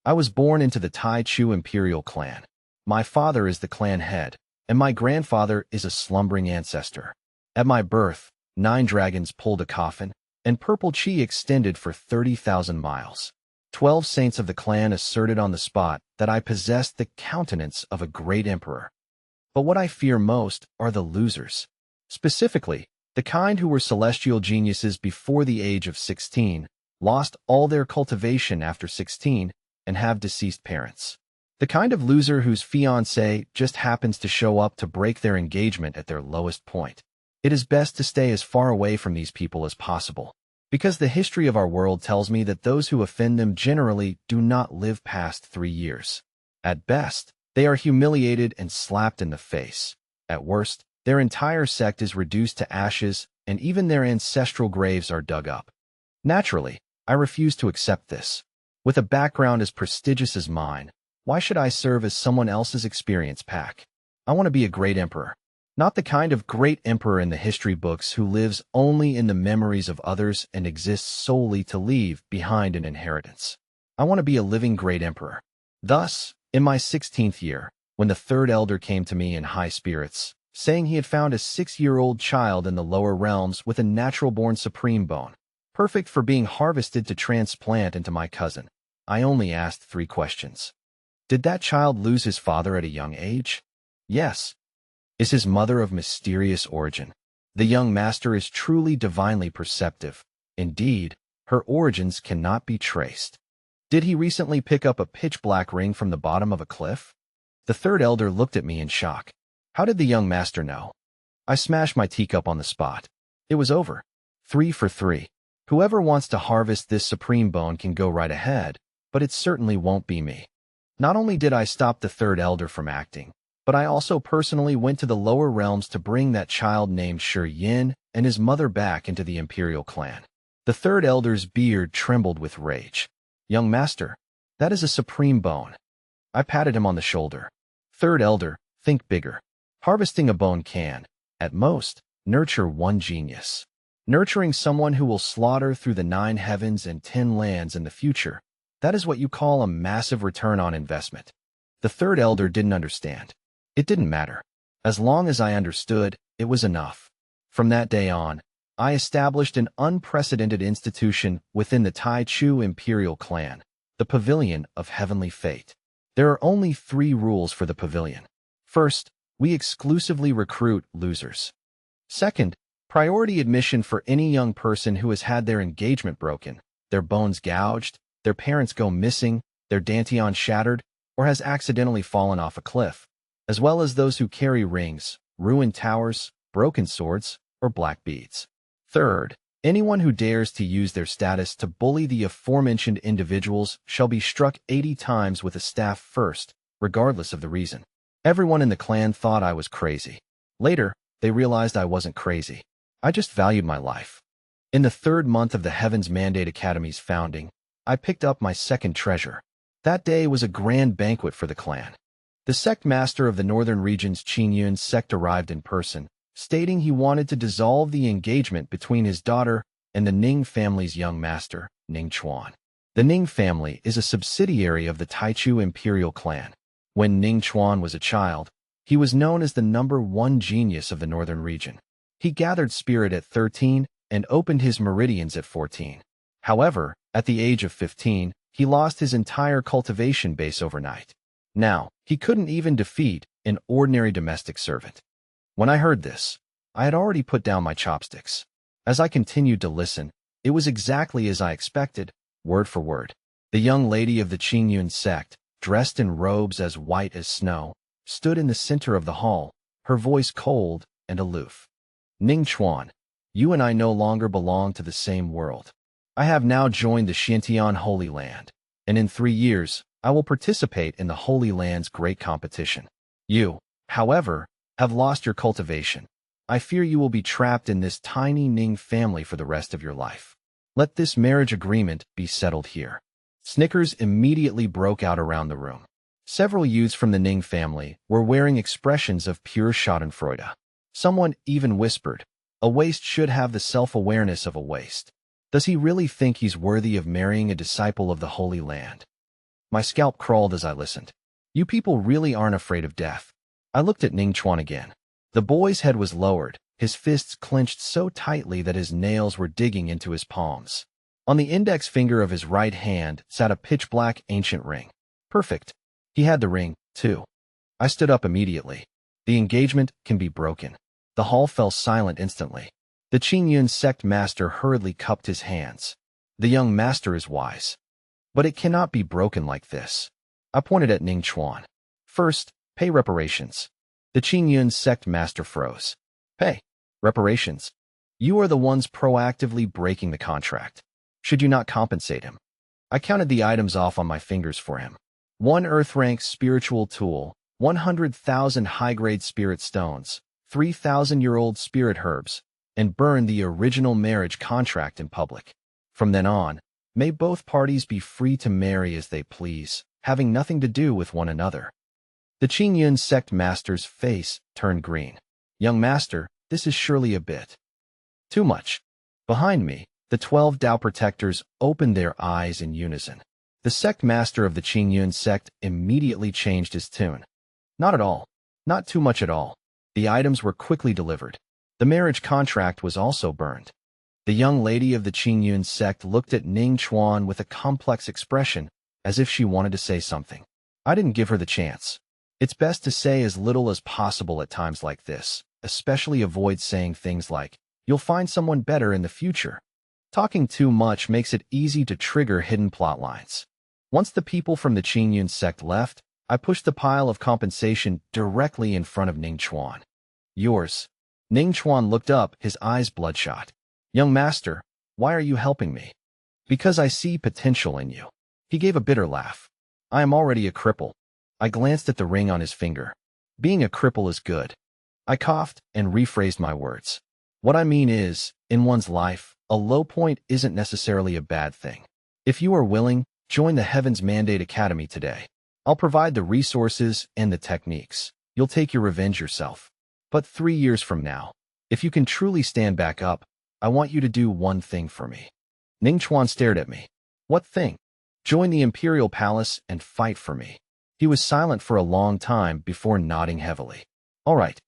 I was born into the Tai Chu imperial clan. My father is the clan head, and my grandfather is a slumbering ancestor. At my birth, 9 dragons pulled a coffin, and purple chi extended for 30,000 miles. 12 saints of the clan asserted on the spot that I possessed the countenance of a great emperor. But what I fear most are the losers. Specifically, the kind who were celestial geniuses before the age of 16, lost all their cultivation after 16, and have deceased parents. The kind of loser whose fiancé just happens to show up to break their engagement at their lowest point. It is best to stay as far away from these people as possible, because the history of our world tells me that those who offend them generally do not live past 3 years. At best, they are humiliated and slapped in the face. At worst, their entire sect is reduced to ashes, and even their ancestral graves are dug up. Naturally, I refuse to accept this. With a background as prestigious as mine, why should I serve as someone else's experience pack? I want to be a great emperor. Not the kind of great emperor in the history books who lives only in the memories of others and exists solely to leave behind an inheritance. I want to be a living great emperor. Thus, in my 16th year, when the third elder came to me in high spirits, saying he had found a 6-year-old child in the lower realms with a natural-born supreme bone, perfect for being harvested to transplant into my cousin, I only asked 3 questions. Did that child lose his father at a young age? Yes. Is his mother of mysterious origin? The young master is truly divinely perceptive. Indeed, her origins cannot be traced. Did he recently pick up a pitch-black ring from the bottom of a cliff? The third elder looked at me in shock. How did the young master know? I smashed my teacup on the spot. It was over. 3 for 3. Whoever wants to harvest this supreme bone can go right ahead, but it certainly won't be me. Not only did I stop the third elder from acting, but I also personally went to the lower realms to bring that child named Shi Yin and his mother back into the imperial clan. The third elder's beard trembled with rage. Young master, that is a supreme bone. I patted him on the shoulder. Third elder, think bigger. Harvesting a bone can, at most, nurture 1 genius. Nurturing someone who will slaughter through the 9 heavens and 10 lands in the future, that is what you call a massive return on investment. The third elder didn't understand. It didn't matter. As long as I understood, it was enough. From that day on, I established an unprecedented institution within the Tai Chu imperial clan, the Pavilion of Heavenly Fate. There are only 3 rules for the pavilion. First, we exclusively recruit losers. Second, priority admission for any young person who has had their engagement broken, their bones gouged, their parents go missing, their dantian shattered, or has accidentally fallen off a cliff, as well as those who carry rings, ruined towers, broken swords, or black beads. Third, anyone who dares to use their status to bully the aforementioned individuals shall be struck 80 times with a staff first, regardless of the reason. Everyone in the clan thought I was crazy. Later, they realized I wasn't crazy. I just valued my life. In the 3rd month of the Heavens Mandate Academy's founding, I picked up my 2nd treasure. That day was a grand banquet for the clan. The sect master of the northern region's Qingyun sect arrived in person, stating he wanted to dissolve the engagement between his daughter and the Ning family's young master, Ning Chuan. The Ning family is a subsidiary of the Tai Chu imperial clan. When Ning Chuan was a child, he was known as the #1 genius of the northern region. He gathered spirit at 13 and opened his meridians at 14. However, at the age of 15, he lost his entire cultivation base overnight. Now, he couldn't even defeat an ordinary domestic servant. When I heard this, I had already put down my chopsticks. As I continued to listen, it was exactly as I expected, word for word. The young lady of the Qingyun sect, dressed in robes as white as snow, stood in the center of the hall, her voice cold and aloof. Ning Chuan, you and I no longer belong to the same world. I have now joined the Xintian Holy Land, and in 3 years, I will participate in the Holy Land's great competition. You, however, have lost your cultivation. I fear you will be trapped in this tiny Ning family for the rest of your life. Let this marriage agreement be settled here. Snickers immediately broke out around the room. Several youths from the Ning family were wearing expressions of pure schadenfreude. Someone even whispered, "A waste should have the self-awareness of a waste. Does he really think he's worthy of marrying a disciple of the Holy Land?" My scalp crawled as I listened. You people really aren't afraid of death. I looked at Ning Chuan again. The boy's head was lowered, his fists clenched so tightly that his nails were digging into his palms. On the index finger of his right hand sat a pitch-black ancient ring. Perfect. He had the ring, too. I stood up immediately. The engagement can be broken. The hall fell silent instantly. The Qingyun sect master hurriedly cupped his hands. The young master is wise. But it cannot be broken like this. I pointed at Ning Chuan. First, pay reparations. The Qingyun sect master froze. Pay? Reparations? You are the ones proactively breaking the contract. Should you not compensate him? I counted the items off on my fingers for him. 1 earth-rank spiritual tool, 100,000 high-grade spirit stones, 3,000-year-old spirit herbs, and burned the original marriage contract in public. From then on, may both parties be free to marry as they please, having nothing to do with one another. The Qingyun sect master's face turned green. Young master, this is surely a bit too much. Behind me, the 12 Tao protectors opened their eyes in unison. The sect master of the Qingyun sect immediately changed his tune. Not at all. Not too much at all. The items were quickly delivered. The marriage contract was also burned. The young lady of the Qingyun sect looked at Ning Chuan with a complex expression, as if she wanted to say something. I didn't give her the chance. It's best to say as little as possible at times like this, especially avoid saying things like, "You'll find someone better in the future." Talking too much makes it easy to trigger hidden plot lines. Once the people from the Qingyun sect left, I pushed the pile of compensation directly in front of Ning Chuan. Yours. Ning Chuan looked up, his eyes bloodshot. Young master, why are you helping me? Because I see potential in you. He gave a bitter laugh. I am already a cripple. I glanced at the ring on his finger. Being a cripple is good. I coughed and rephrased my words. What I mean is, in one's life, a low point isn't necessarily a bad thing. If you are willing, join the Heaven's Mandate Academy today. I'll provide the resources and the techniques. You'll take your revenge yourself. But 3 years from now, if you can truly stand back up, I want you to do one thing for me. Ning Chuan stared at me. What thing? Join the Imperial Palace and fight for me. He was silent for a long time before nodding heavily. All right.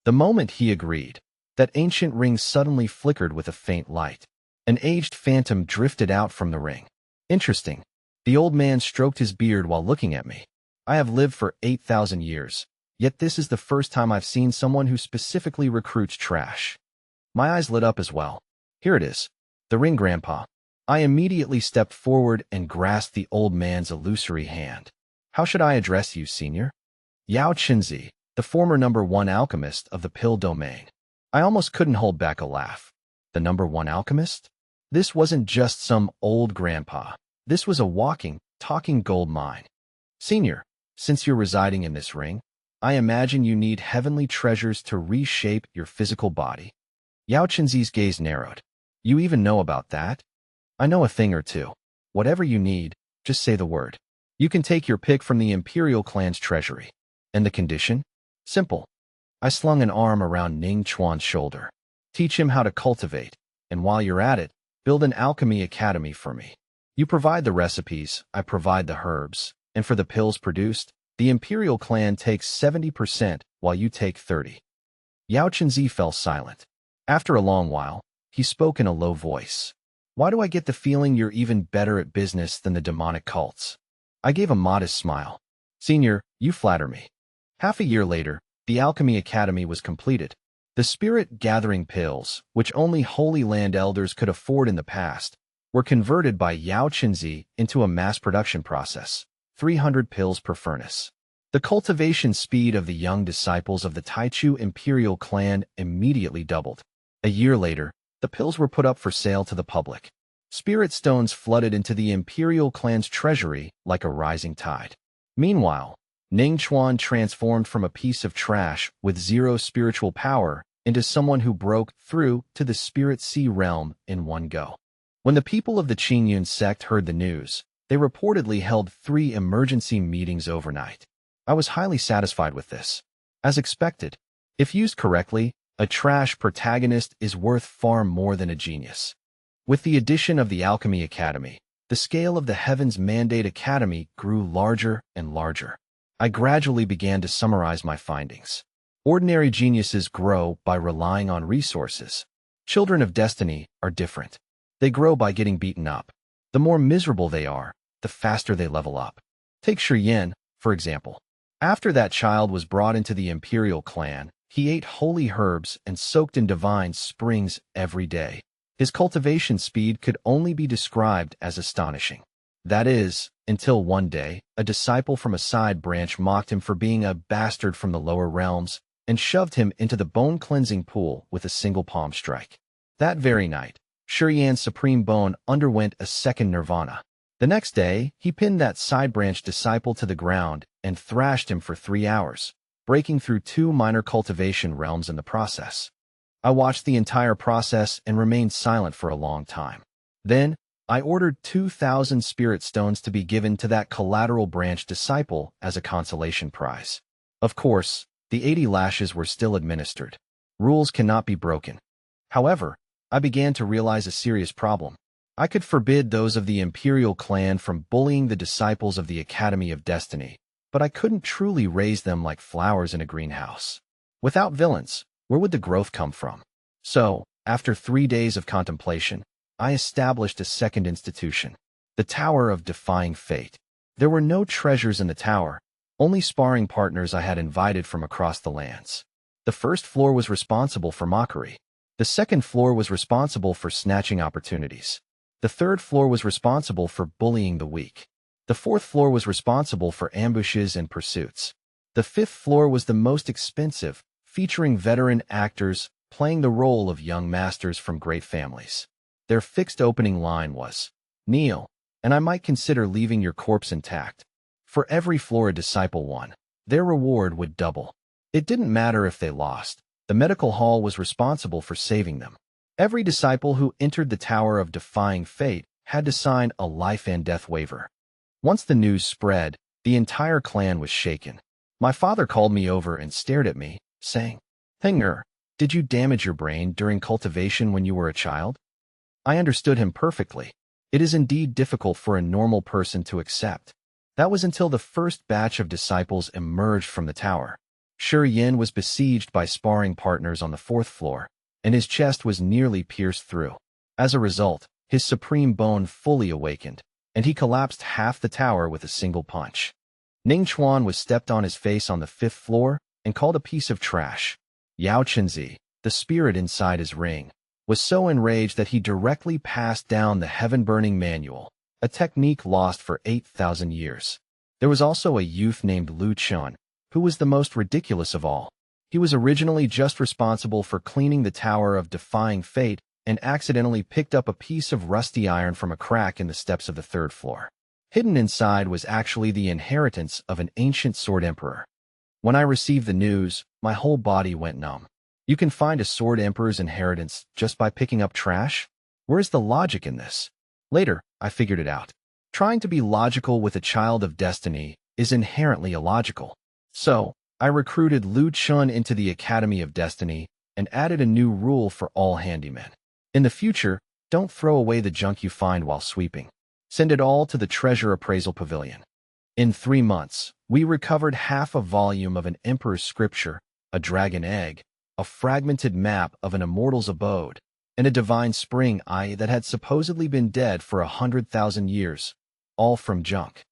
The moment he agreed, that ancient ring suddenly flickered with a faint light. An aged phantom drifted out from the ring. Interesting. The old man stroked his beard while looking at me. I have lived for 8,000 years, yet this is the first time I've seen someone who specifically recruits trash. My eyes lit up as well. Here it is. The ring, Grandpa. I immediately stepped forward and grasped the old man's illusory hand. How should I address you, Senior? Yao Qinzi, the former #1 alchemist of the pill domain. I almost couldn't hold back a laugh. The #1 alchemist? This wasn't just some old grandpa. This was a walking, talking gold mine. Senior, since you're residing in this ring, I imagine you need heavenly treasures to reshape your physical body. Yao Qinzi's gaze narrowed. You even know about that? I know a thing or two. Whatever you need, just say the word. You can take your pick from the Imperial clan's treasury. And the condition? Simple. I slung an arm around Ning Chuan's shoulder. Teach him how to cultivate, and while you're at it, build an alchemy academy for me. You provide the recipes, I provide the herbs, and for the pills produced, the Imperial clan takes 70% while you take 30%. Yao Qinzi fell silent. After a long while, he spoke in a low voice. Why do I get the feeling you're even better at business than the demonic cults? I gave a modest smile. Senior, you flatter me. Half a year later, the Alchemy Academy was completed. The spirit-gathering pills, which only Holy Land elders could afford in the past, were converted by Yao Qinzi into a mass production process, 300 pills per furnace. The cultivation speed of the young disciples of the Taichu Imperial clan immediately doubled. A year later, the pills were put up for sale to the public. Spirit stones flooded into the Imperial clan's treasury like a rising tide. Meanwhile, Ning Chuan transformed from a piece of trash with zero spiritual power into someone who broke through to the Spirit Sea realm in one go. When the people of the Qingyun sect heard the news, they reportedly held 3 emergency meetings overnight. I was highly satisfied with this. As expected, if used correctly, a trash protagonist is worth far more than a genius. With the addition of the Alchemy Academy, The scale of the Heaven's Mandate Academy grew larger and larger. I gradually began to summarize my findings. Ordinary geniuses grow by relying on resources. Children of destiny are different. They grow by getting beaten up. The more miserable they are, the faster they level up. Take Shi Yin, for example. After that child was brought into the imperial clan, he ate holy herbs and soaked in divine springs every day. His cultivation speed could only be described as astonishing. That is, until one day, a disciple from a side branch mocked him for being a bastard from the lower realms and shoved him into the bone-cleansing pool with a single palm strike. That very night, Shi Yan's supreme bone underwent a second nirvana. The next day, he pinned that side branch disciple to the ground and thrashed him for 3 hours, breaking through 2 minor cultivation realms in the process. I watched the entire process and remained silent for a long time. Then, I ordered 2,000 spirit stones to be given to that collateral branch disciple as a consolation prize. Of course, the 80 lashes were still administered. Rules cannot be broken. However, I began to realize a serious problem. I could forbid those of the imperial clan from bullying the disciples of the Academy of Destiny, but I couldn't truly raise them like flowers in a greenhouse. Without villains, where would the growth come from? So, after 3 days of contemplation, I established a second institution, the Tower of Defying Fate. There were no treasures in the tower, only sparring partners I had invited from across the lands. The first floor was responsible for mockery. The second floor was responsible for snatching opportunities. The third floor was responsible for bullying the weak. The fourth floor was responsible for ambushes and pursuits. The fifth floor was the most expensive, featuring veteran actors playing the role of young masters from great families. Their fixed opening line was, "Kneel, and I might consider leaving your corpse intact." For every floor a disciple won, their reward would double. It didn't matter if they lost. The medical hall was responsible for saving them. Every disciple who entered the Tower of Defying Fate had to sign a life and death waiver. Once the news spread, the entire clan was shaken. My father called me over and stared at me, saying, "Heng'er, did you damage your brain during cultivation when you were a child?" I understood him perfectly. It is indeed difficult for a normal person to accept. That was until the first batch of disciples emerged from the tower. Shi Yin was besieged by sparring partners on the 4th floor, and his chest was nearly pierced through. As a result, his supreme bone fully awakened, and he collapsed half the tower with a single punch. Ning Chuan was stepped on his face on the 5th floor and called a piece of trash. Yao Chenzi, the spirit inside his ring, was so enraged that he directly passed down the heaven-burning manual, a technique lost for 8,000 years. There was also a youth named Lu Chun, who was the most ridiculous of all. He was originally just responsible for cleaning the Tower of Defying Fate and accidentally picked up a piece of rusty iron from a crack in the steps of the 3rd floor. Hidden inside was actually the inheritance of an ancient sword emperor. When I received the news, my whole body went numb. You can find a sword emperor's inheritance just by picking up trash? Where's the logic in this? Later, I figured it out. Trying to be logical with a child of destiny is inherently illogical. So, I recruited Lu Chun into the Academy of Destiny and added a new rule for all handymen. In the future, don't throw away the junk you find while sweeping. Send it all to the Treasure Appraisal Pavilion. In 3 months, we recovered half a volume of an emperor's scripture, a dragon egg, a fragmented map of an immortal's abode, and a divine spring eye that had supposedly been dead for 100,000 years, all from junk.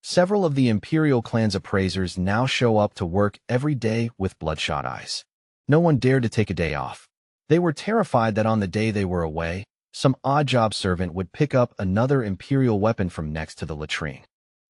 Several of the Imperial clan's appraisers now show up to work every day with bloodshot eyes. No one dared to take a day off. They were terrified that on the day they were away, some odd-job servant would pick up another Imperial weapon from next to the latrine.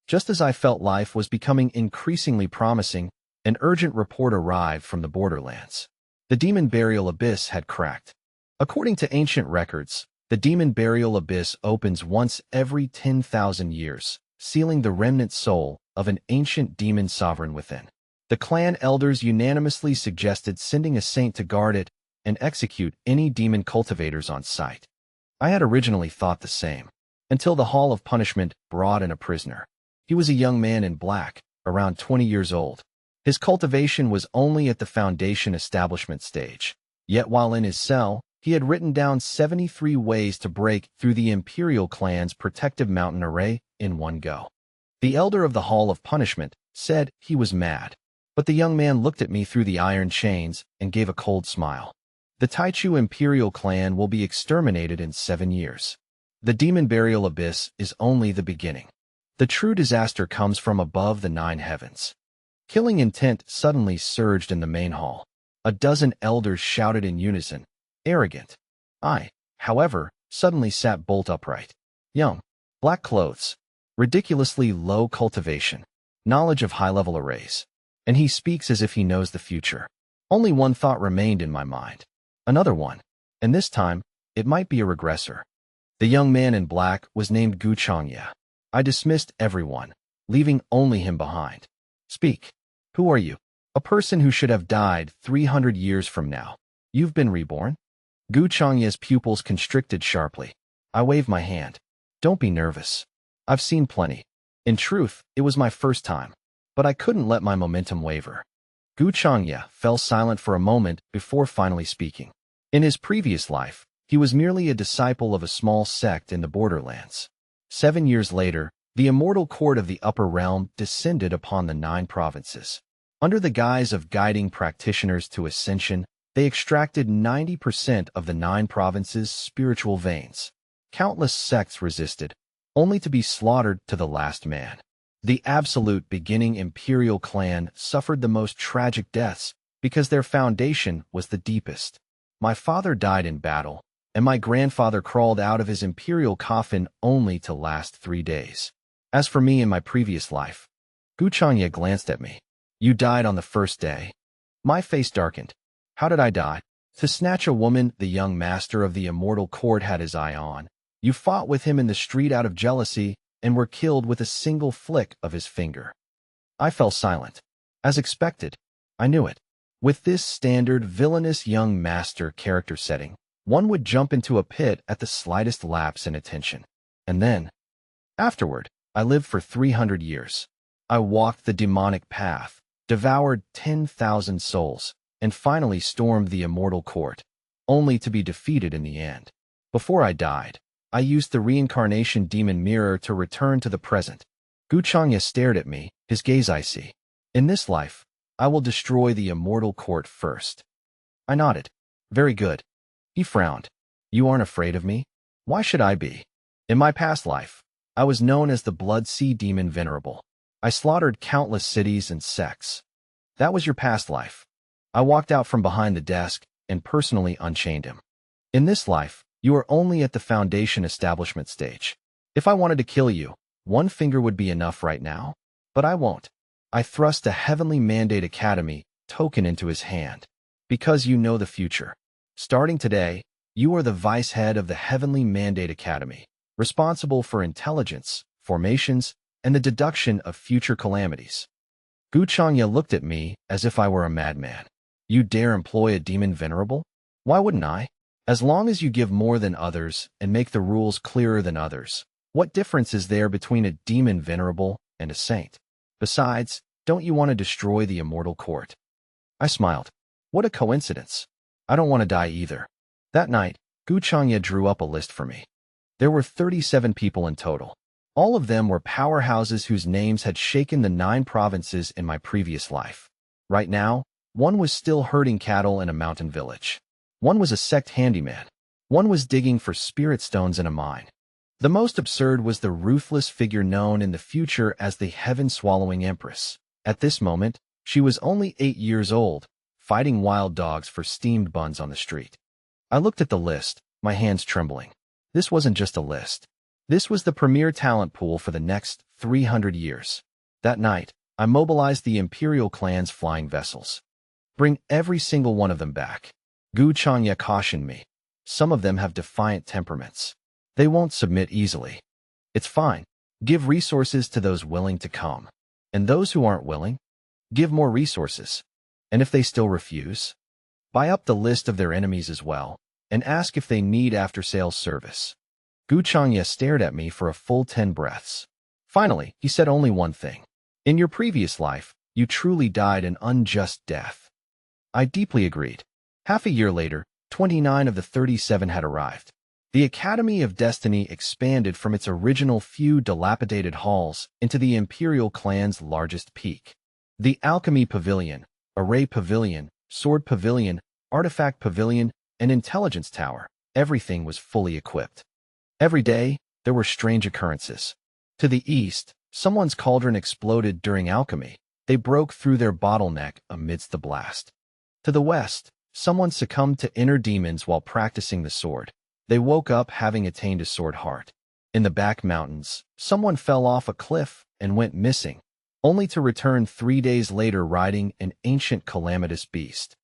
Just as I felt life was becoming increasingly promising, an urgent report arrived from the borderlands. The demon burial abyss had cracked. According to ancient records, the demon burial abyss opens once every 10,000 years, sealing the remnant soul of an ancient demon sovereign within. The clan elders unanimously suggested sending a saint to guard it and execute any demon cultivators on sight. I had originally thought the same, until the Hall of Punishment brought in a prisoner. He was a young man in black, around 20 years old. His cultivation was only at the foundation establishment stage, yet while in his cell, He had written down 73 ways to break through the Imperial clan's protective mountain array in one go. The elder of the Hall of Punishment said he was mad, but the young man looked at me through the iron chains and gave a cold smile. The Taichu Imperial clan will be exterminated in 7 years. The demon burial abyss is only the beginning. The true disaster comes from above the 9 heavens. Killing intent suddenly surged in the main hall. A dozen elders shouted in unison, arrogant. I, however, suddenly sat bolt upright. Young, black clothes, ridiculously low cultivation, knowledge of high-level arrays. And he speaks as if he knows the future. Only one thought remained in my mind. Another one, and this time, it might be a regressor. The young man in black was named Gu Changya. I dismissed everyone, leaving only him behind. Speak. Who are you? A person who should have died 300 years from now. You've been reborn? Gu Changya's pupils constricted sharply. I waved my hand. Don't be nervous. I've seen plenty. In truth, it was my first time, but I couldn't let my momentum waver. Gu Changya fell silent for a moment before finally speaking. In his previous life, he was merely a disciple of a small sect in the borderlands. 7 years later, the immortal court of the upper realm descended upon the 9 provinces. Under the guise of guiding practitioners to ascension, they extracted 90% of the 9 provinces' spiritual veins. Countless sects resisted, only to be slaughtered to the last man. The absolute beginning Imperial clan suffered the most tragic deaths because their foundation was the deepest. My father died in battle, and my grandfather crawled out of his imperial coffin only to last 3 days. As for me in my previous life, Gu Changya glanced at me. You died on the first day. My face darkened. How did I die? To snatch a woman the young master of the immortal court had his eye on. You fought with him in the street out of jealousy and were killed with a single flick of his finger. I fell silent. As expected, I knew it. With this standard villainous young master character setting, one would jump into a pit at the slightest lapse in attention. And then, afterward, I lived for 300 years. I walked the demonic path, devoured 10,000 souls, and finally stormed the immortal court, only to be defeated in the end. Before I died, I used the reincarnation demon mirror to return to the present. Gu Changya stared at me, his gaze icy. In this life, I will destroy the immortal court first. I nodded. Very good. He frowned. You aren't afraid of me? Why should I be? In my past life, I was known as the Blood Sea Demon Venerable. I slaughtered countless cities and sects. That was your past life. I walked out from behind the desk and personally unchained him. In this life, you are only at the foundation establishment stage. If I wanted to kill you, one finger would be enough right now, but I won't. I thrust a Heavenly Mandate Academy token into his hand. Because you know the future. Starting today, you are the vice head of the Heavenly Mandate Academy, responsible for intelligence, formations, and the deduction of future calamities. Gu Changya looked at me as if I were a madman. You dare employ a demon venerable? Why wouldn't I? As long as you give more than others and make the rules clearer than others, what difference is there between a demon venerable and a saint? Besides, don't you want to destroy the immortal court? I smiled. What a coincidence. I don't want to die either. That night, Gu Changya drew up a list for me. There were 37 people in total. All of them were powerhouses whose names had shaken the 9 provinces in my previous life. Right now, one was still herding cattle in a mountain village. One was a sect handyman. One was digging for spirit stones in a mine. The most absurd was the ruthless figure known in the future as the Heaven-Swallowing Empress. At this moment, she was only 8 years old, fighting wild dogs for steamed buns on the street. I looked at the list, my hands trembling. This wasn't just a list. This was the premier talent pool for the next 300 years. That night, I mobilized the Imperial clan's flying vessels. Bring every single one of them back. Gu Changya cautioned me. Some of them have defiant temperaments. They won't submit easily. It's fine. Give resources to those willing to come. And those who aren't willing, give more resources. And if they still refuse, buy up the list of their enemies as well, and ask if they need after-sales service. Gu Changya stared at me for a full 10 breaths. Finally, he said only one thing. In your previous life, you truly died an unjust death. I deeply agreed. Half a year later, 29 of the 37 had arrived. The Academy of Destiny expanded from its original few dilapidated halls into the Imperial clan's largest peak. The Alchemy Pavilion, Array Pavilion, Sword Pavilion, Artifact Pavilion, and Intelligence Tower, everything was fully equipped. Every day, there were strange occurrences. To the east, someone's cauldron exploded during alchemy. They broke through their bottleneck amidst the blast. To the west, someone succumbed to inner demons while practicing the sword. They woke up having attained a sword heart. In the back mountains, someone fell off a cliff and went missing, only to return 3 days later riding an ancient calamitous beast.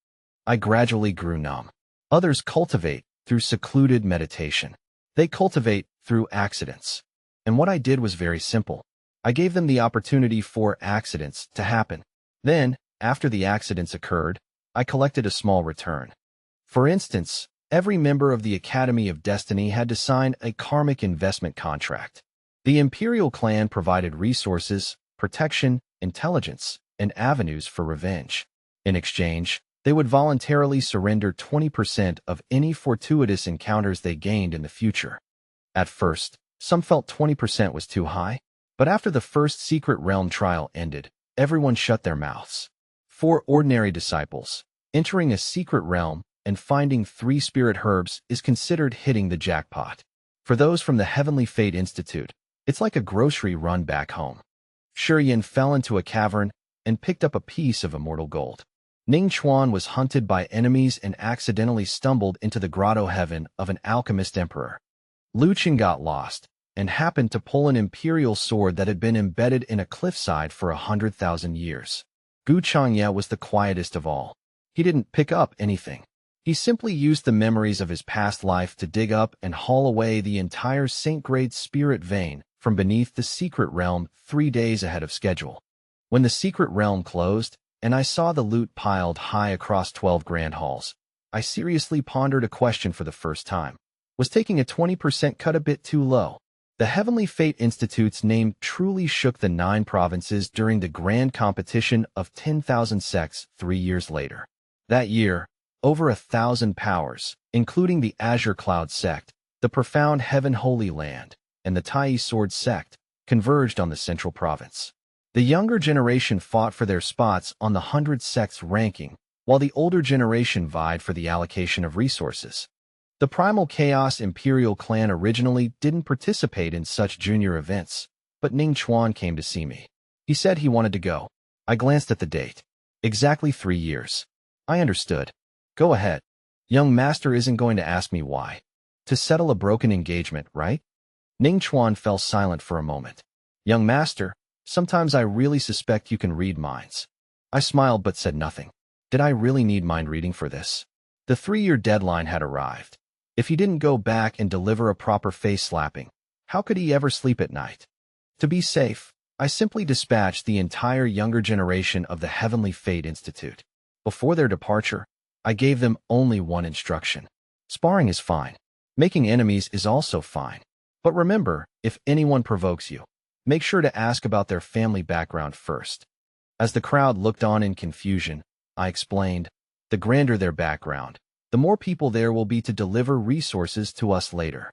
I gradually grew numb. Others cultivate through secluded meditation. They cultivate through accidents. And what I did was very simple. I gave them the opportunity for accidents to happen. Then, after the accidents occurred, I collected a small return. For instance, every member of the Academy of Destiny had to sign a karmic investment contract. The Imperial clan provided resources, protection, intelligence, and avenues for revenge. In exchange, they would voluntarily surrender 20% of any fortuitous encounters they gained in the future. At first, some felt 20% was too high, but after the first secret realm trial ended, everyone shut their mouths. For ordinary disciples, entering a secret realm and finding 3 spirit herbs is considered hitting the jackpot. For those from the Heavenly Fate Institute, it's like a grocery run back home. Shiyan fell into a cavern and picked up a piece of immortal gold. Ning Chuan was hunted by enemies and accidentally stumbled into the grotto heaven of an alchemist emperor. Lu Qin got lost and happened to pull an imperial sword that had been embedded in a cliffside for 100,000 years. Gu Changye was the quietest of all. He didn't pick up anything. He simply used the memories of his past life to dig up and haul away the entire Saint-grade spirit vein from beneath the secret realm 3 days ahead of schedule. When the secret realm closed, and I saw the loot piled high across 12 grand halls, I seriously pondered a question for the first time. Was taking a 20% cut a bit too low? The Heavenly Fate Institute's name truly shook the 9 provinces during the grand competition of 10,000 sects 3 years later. That year, over 1,000 powers, including the Azure Cloud sect, the Profound Heaven Holy Land, and the Tai Sword sect, converged on the central province. The younger generation fought for their spots on the 100 sects ranking, while the older generation vied for the allocation of resources. The Primal Chaos Imperial clan originally didn't participate in such junior events, but Ning Chuan came to see me. He said he wanted to go. I glanced at the date. Exactly 3 years. I understood. Go ahead. Young master isn't going to ask me why. To settle a broken engagement, right? Ning Chuan fell silent for a moment. Young master, sometimes I really suspect you can read minds. I smiled but said nothing. Did I really need mind reading for this? The 3-year deadline had arrived. If he didn't go back and deliver a proper face slapping, how could he ever sleep at night? To be safe, I simply dispatched the entire younger generation of the Heavenly Fate Institute. Before their departure, I gave them only one instruction. Sparring is fine. Making enemies is also fine. But remember, if anyone provokes you, make sure to ask about their family background first. As the crowd looked on in confusion, I explained, the grander their background, the more people there will be to deliver resources to us later.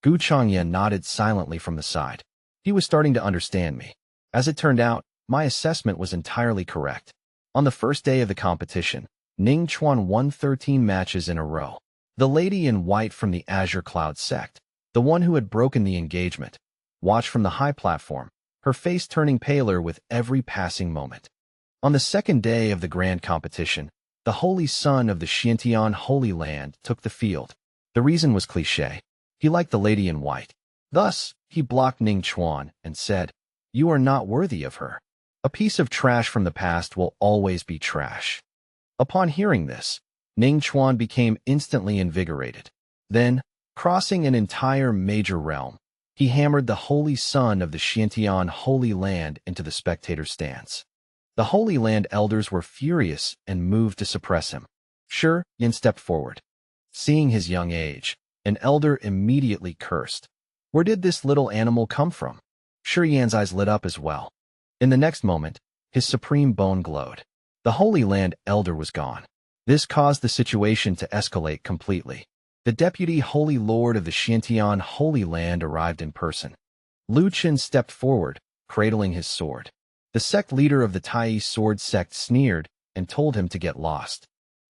Gu Changye nodded silently from the side. He was starting to understand me. As it turned out, my assessment was entirely correct. On the first day of the competition, Ning Chuan won 13 matches in a row. The lady in white from the Azure Cloud sect, the one who had broken the engagement, watched from the high platform, her face turning paler with every passing moment. On the second day of the grand competition, the Holy Son of the Xintian Holy Land took the field. The reason was cliché. He liked the lady in white. Thus, he blocked Ning Chuan and said, "You are not worthy of her. A piece of trash from the past will always be trash." Upon hearing this, Ning Chuan became instantly invigorated. Then, crossing an entire major realm, he hammered the Holy Son of the Xintian Holy Land into the spectator stands. The Holy Land elders were furious and moved to suppress him. Shi Yan stepped forward. Seeing his young age, an elder immediately cursed. Where did this little animal come from? Shi Yan's eyes lit up as well. In the next moment, his supreme bone glowed. The Holy Land elder was gone. This caused the situation to escalate completely. The deputy Holy Lord of the Xiantian Holy Land arrived in person. Lu Chen stepped forward, cradling his sword. The sect leader of the Tai sword sect sneered and told him to get lost.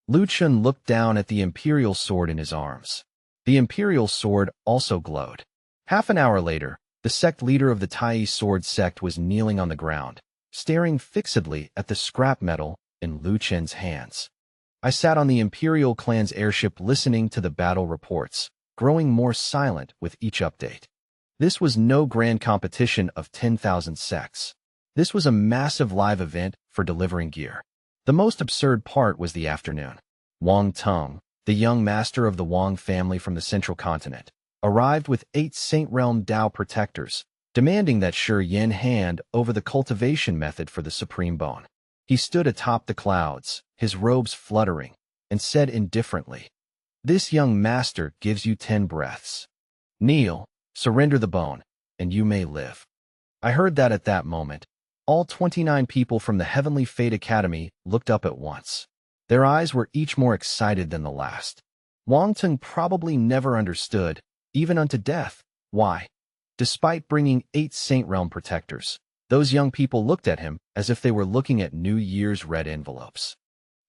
Lu Chen looked down at the imperial sword in his arms. The imperial sword also glowed. Half an hour later, the sect leader of the Tai sword sect was kneeling on the ground, staring fixedly at the scrap metal in Lu Chen's hands. I sat on the Imperial clan's airship listening to the battle reports, growing more silent with each update. This was no grand competition of 10,000 sects. This was a massive live event for delivering gear. The most absurd part was the afternoon. Wang Teng, the young master of the Wang family from the central continent, arrived with 8 Saint Realm Dao protectors, demanding that Shi Yin hand over the cultivation method for the supreme bone. He stood atop the clouds, his robes fluttering, and said indifferently, "This young master gives you 10 breaths. Kneel, surrender the bone, and you may live." I heard that at that moment. All 29 people from the Heavenly Fate Academy looked up at once. Their eyes were each more excited than the last. Wang Teng probably never understood, even unto death, why. Despite bringing 8 Saint Realm protectors, those young people looked at him as if they were looking at New Year's red envelopes.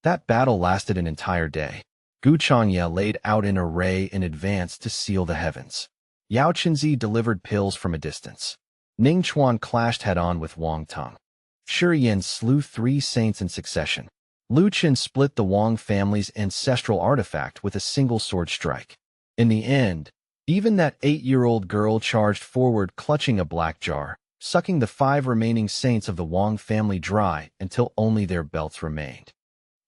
That battle lasted an entire day. Gu Changye laid out an array in advance to seal the heavens. Yao Chenzi delivered pills from a distance. Ning Chuan clashed head-on with Wang Teng. Shi Yin slew 3 saints in succession. Lu Chen split the Wang family's ancestral artifact with a single sword strike. In the end, even that 8-year-old girl charged forward clutching a black jar, sucking the 5 remaining saints of the Wang family dry until only their belts remained.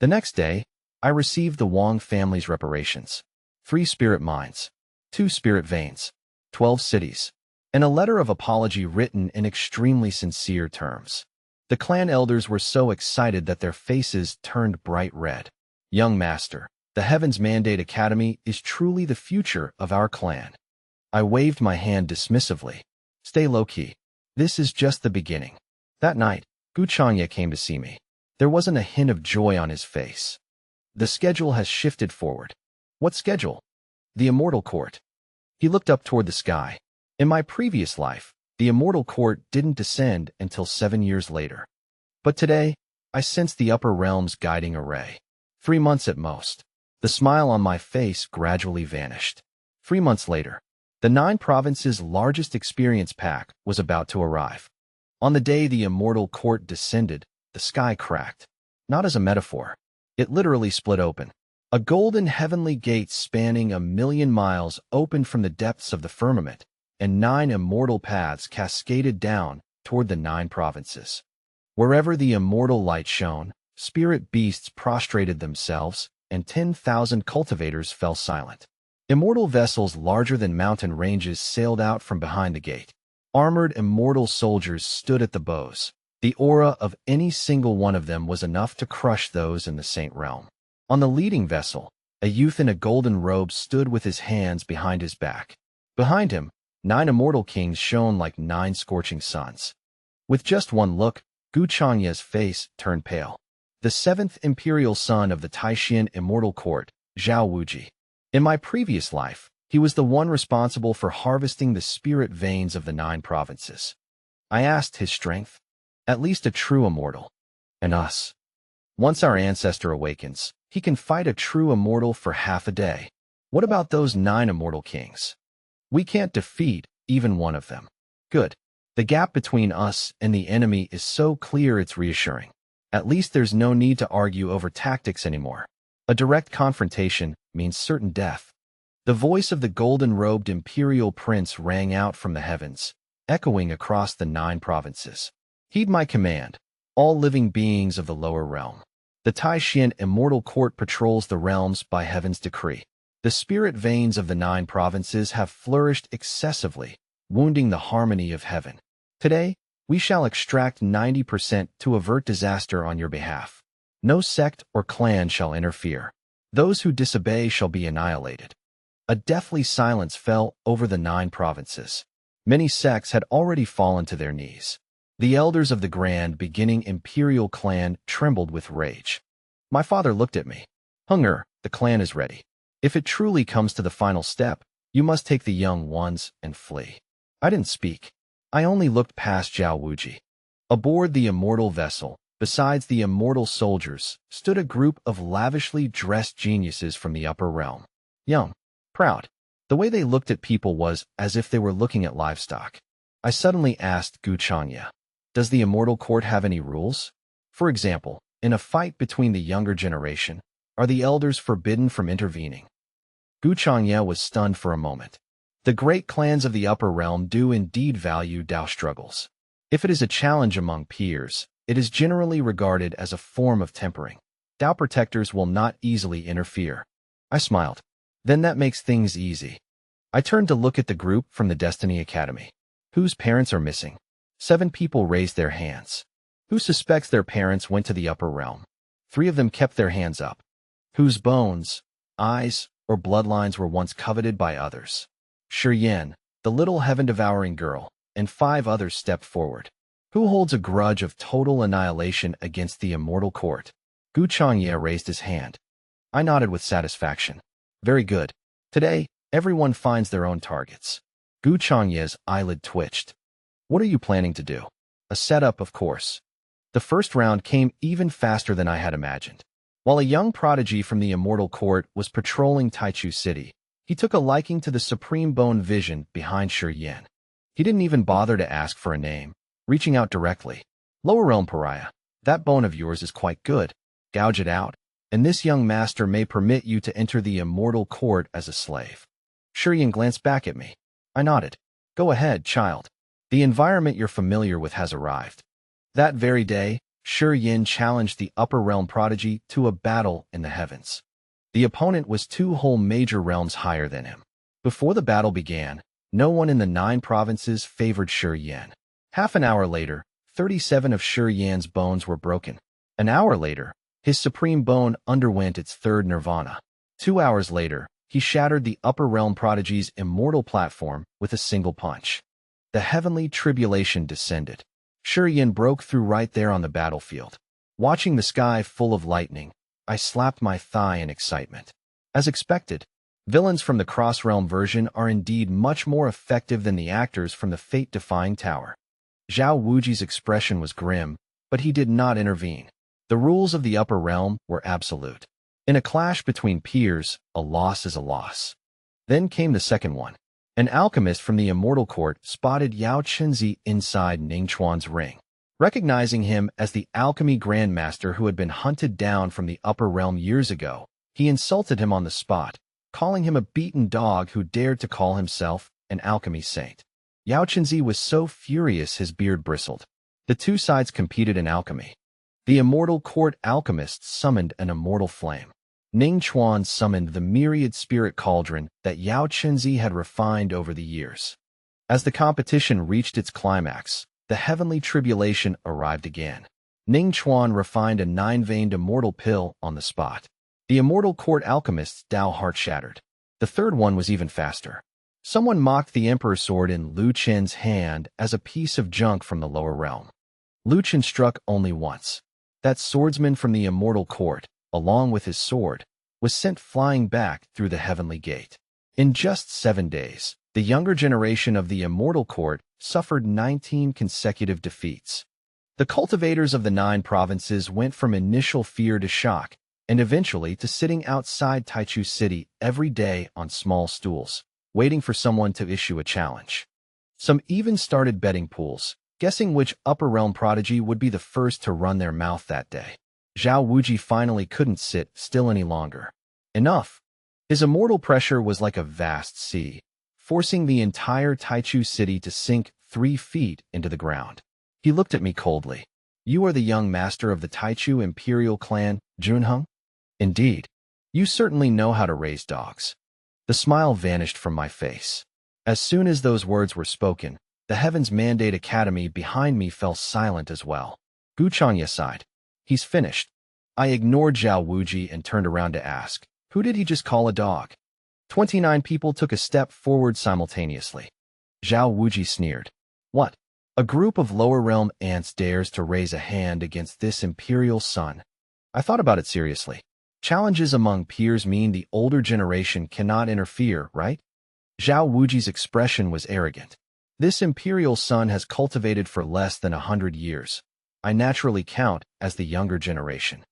The next day, I received the Wang family's reparations. 3 spirit mines, 2 spirit veins, 12 cities, and a letter of apology written in extremely sincere terms. The clan elders were so excited that their faces turned bright red. "Young master, the Heavens Mandate Academy is truly the future of our clan." I waved my hand dismissively. "Stay low-key. This is just the beginning." That night, Gu Changye came to see me. There wasn't a hint of joy on his face. "The schedule has shifted forward." "What schedule?" "The Immortal Court." He looked up toward the sky. "In my previous life, the Immortal Court didn't descend until 7 years later. But today, I sensed the upper realms guiding a ray. 3 months at most." The smile on my face gradually vanished. 3 months later, the 9 provinces' largest experience pack was about to arrive. On the day the Immortal Court descended, the sky cracked. Not as a metaphor. It literally split open. A golden heavenly gate spanning 1,000,000 miles opened from the depths of the firmament, and 9 immortal paths cascaded down toward the 9 provinces. Wherever the immortal light shone, spirit beasts prostrated themselves, and 10,000 cultivators fell silent. Immortal vessels larger than mountain ranges sailed out from behind the gate. Armored immortal soldiers stood at the bows. The aura of any single one of them was enough to crush those in the Saint Realm. On the leading vessel, a youth in a golden robe stood with his hands behind his back. Behind him, 9 immortal kings shone like 9 scorching suns. With just one look, Gu Changye's face turned pale. The 7th imperial son of the Taishan Immortal Court, Zhao Wuji. In my previous life, he was the one responsible for harvesting the spirit veins of the 9 provinces. I asked his strength. "At least a true immortal. And us. Once our ancestor awakens, he can fight a true immortal for half a day. What about those 9 immortal kings? We can't defeat even one of them." "Good. The gap between us and the enemy is so clear it's reassuring. At least there's no need to argue over tactics anymore. A direct confrontation means certain death." The voice of the golden-robed imperial prince rang out from the heavens, echoing across the 9 provinces. "Heed my command, all living beings of the lower realm. The Taishan Immortal Court patrols the realms by heaven's decree. The spirit veins of the 9 provinces have flourished excessively, wounding the harmony of heaven. Today, we shall extract 90% to avert disaster on your behalf. No sect or clan shall interfere. Those who disobey shall be annihilated." A deathly silence fell over the 9 provinces. Many sects had already fallen to their knees. The elders of the grand beginning imperial clan trembled with rage. My father looked at me. Hunger, the clan is ready. If it truly comes to the final step, you must take the young ones and flee. I didn't speak. I only looked past Zhao Wuji. Aboard the immortal vessel, besides the immortal soldiers, stood a group of lavishly dressed geniuses from the upper realm. Young, proud. The way they looked at people was as if they were looking at livestock. I suddenly asked Gu Changya, does the immortal court have any rules? For example, in a fight between the younger generation, are the elders forbidden from intervening? Gu Changya was stunned for a moment. The great clans of the upper realm do indeed value Dao struggles. If it is a challenge among peers, it is generally regarded as a form of tempering. Dao protectors will not easily interfere. I smiled. Then that makes things easy. I turned to look at the group from the Destiny Academy. Whose parents are missing? 7 people raised their hands. Who suspects their parents went to the upper realm? 3 of them kept their hands up. Whose bones, eyes, or bloodlines were once coveted by others? Shi Yan, the little heaven-devouring girl, and 5 others stepped forward. Who holds a grudge of total annihilation against the immortal court? Gu Changye raised his hand. I nodded with satisfaction. Very good. Today, everyone finds their own targets. Gu Changye's eyelid twitched. What are you planning to do? A setup, of course. The first round came even faster than I had imagined. While a young prodigy from the immortal court was patrolling Taichu City, he took a liking to the supreme bone vision behind Shi Yan. He didn't even bother to ask for a name, reaching out directly. Lower realm pariah, that bone of yours is quite good. Gouge it out, and this young master may permit you to enter the immortal court as a slave. Shi Yan glanced back at me. I nodded. Go ahead, child. The environment you're familiar with has arrived. That very day, Shi Yan challenged the upper realm prodigy to a battle in the heavens. The opponent was 2 whole major realms higher than him. Before the battle began, no one in the 9 provinces favored Shi Yan. Half an hour later, 37 of Shi Yan's bones were broken. An hour later, his supreme bone underwent its 3rd nirvana. 2 hours later, he shattered the upper realm prodigy's immortal platform with a single punch. The heavenly tribulation descended. Shi Yan broke through right there on the battlefield. Watching the sky full of lightning, I slapped my thigh in excitement. As expected, villains from the cross-realm version are indeed much more effective than the actors from the fate-defying tower. Zhao Wuji's expression was grim, but he did not intervene. The rules of the upper realm were absolute. In a clash between peers, a loss is a loss. Then came the second one. An alchemist from the immortal court spotted Yao Chenzi inside Ning Chuan's ring. Recognizing him as the alchemy grandmaster who had been hunted down from the upper realm years ago, he insulted him on the spot, calling him a beaten dog who dared to call himself an alchemy saint. Yao Chenzi was so furious his beard bristled. The 2 sides competed in alchemy. The immortal court alchemists summoned an immortal flame. Ning Chuan summoned the myriad spirit cauldron that Yao Chenzi had refined over the years. As the competition reached its climax, the heavenly tribulation arrived again. Ning Chuan refined a 9-veined immortal pill on the spot. The immortal court alchemist's Dao heart shattered. The third one was even faster. Someone mocked the emperor's sword in Lu Chen's hand as a piece of junk from the lower realm. Lu Chen struck only once. That swordsman from the immortal court, along with his sword, was sent flying back through the heavenly gate. In just 7 days, the younger generation of the immortal court suffered 19 consecutive defeats. The cultivators of the 9 provinces went from initial fear to shock, and eventually to sitting outside Taichu City every day on small stools, waiting for someone to issue a challenge. Some even started betting pools, guessing which upper realm prodigy would be the first to run their mouth that day. Zhao Wuji finally couldn't sit still any longer. Enough! His immortal pressure was like a vast sea, forcing the entire Taichu City to sink 3 feet into the ground. He looked at me coldly. You are the young master of the Taichu Imperial clan, Junheng? Indeed. You certainly know how to raise dogs. The smile vanished from my face. As soon as those words were spoken, the Heaven's Mandate Academy behind me fell silent as well. Gu Changya sighed. He's finished. I ignored Zhao Wuji and turned around to ask, who did he just call a dog? 29 people took a step forward simultaneously. Zhao Wuji sneered. What? A group of lower realm ants dares to raise a hand against this imperial son? I thought about it seriously. Challenges among peers mean the older generation cannot interfere, right? Zhao Wuji's expression was arrogant. This imperial son has cultivated for less than 100 years. I naturally count as the younger generation.